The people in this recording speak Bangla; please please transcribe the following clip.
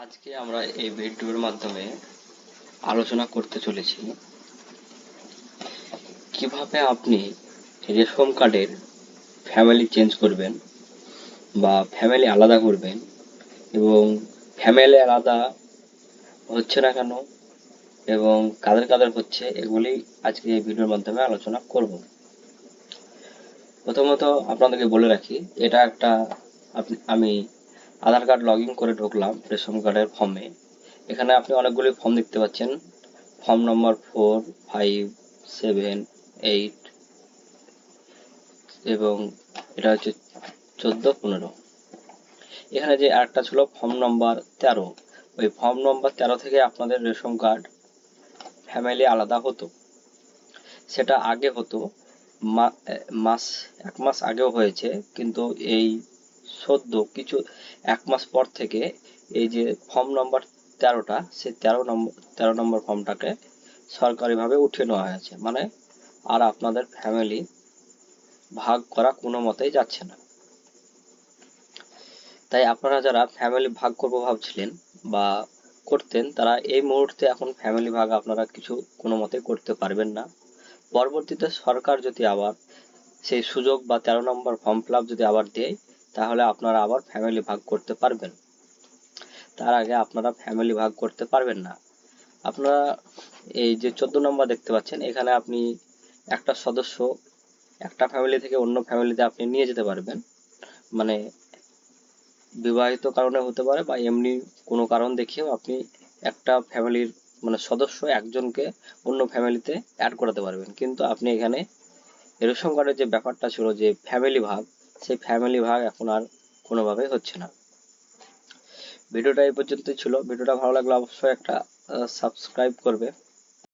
আজকে আমরা এই ভিডিওর মাধ্যমে আলোচনা করতে চলেছি কিভাবে আপনি রেশন কার্ডের ফ্যামিলি চেঞ্জ করবেন বা ফ্যামিলি আলাদা করবেন এবং ফ্যামিলি আলাদা হচ্ছে না কেন এবং কাদের কাদের হচ্ছে এগুলি আজকে এই ভিডিওর মাধ্যমে আলোচনা করব। প্রথমত আপনাদেরকে বলে রাখি, এটা একটা আমি আধার কার্ড লগ ইন করে ঢুকলাম রেশন কার্ডের ফর্মে। এখানে আপনি অনেকগুলি ফর্ম দেখতে পাচ্ছেন, ফর্ম নম্বর 4, 5, 7, 8 এবং এটা হচ্ছে 14, 15। এখানে যে আরেকটা ছিল ফর্ম নম্বর 13, ওই ফর্ম নম্বর 13 থেকে আপনাদের রেশন কার্ড ফ্যামিলি আলাদা হতো। সেটা আগে হতো, এক মাস আগেও হয়েছে, কিন্তু এই সদ্য এক মাস পর থেকে এই যে ফর্ম নম্বর 13টা, সেই 13 নম্বর ফর্মটাকে সরকারিভাবে উঠিয়ে নেওয়া হয়েছে। মানে আর আপনাদের ফ্যামিলি ভাগ করা কোনো মতেই যাচ্ছে না। তাই আপনারা যারা ফ্যামিলি ভাগ করবো ভাবছিলেন বা করতেন, তারা এই মুহূর্তে এখন ফ্যামিলি ভাগ আপনারা কোনো মতে করতে পারবেন না। পরবর্তীতে সরকার যদি আবার সেই সুযোগ বা 13 নম্বর ফর্ম ফিল আপ যদি আবার দেয়, তাহলে আপনারা আবার ফ্যামিলি ভাগ করতে পারবেন। তার আগে আপনারা ফ্যামিলি ভাগ করতে পারবেন না। আপনারা এই যে 14 নম্বর দেখতে পাচ্ছেন, এখানে আপনি একটা সদস্য একটা ফ্যামিলি থেকে অন্য ফ্যামিলিতে আপনি নিয়ে যেতে পারবেন। মানে বিবাহিত কারণে হতে পারে বা এমনি কোনো কারণ দেখিয়েও আপনি একটা ফ্যামিলির সদস্য একজনকে অন্য ফ্যামিলিতে অ্যাড করাতে পারবেন। কিন্তু আপনি এখানে রেশন কার্ডের যে ব্যাপারটা ছিল যে ফ্যামিলি ভাগ, সেই ফ্যামিলি ভাগ এখন আর কোনোভাবেই হচ্ছে না। ভিডিওটা এই পর্যন্তই ছিল। ভিডিওটা ভালো লাগলে অবশ্যই একটা সাবস্ক্রাইব করবে।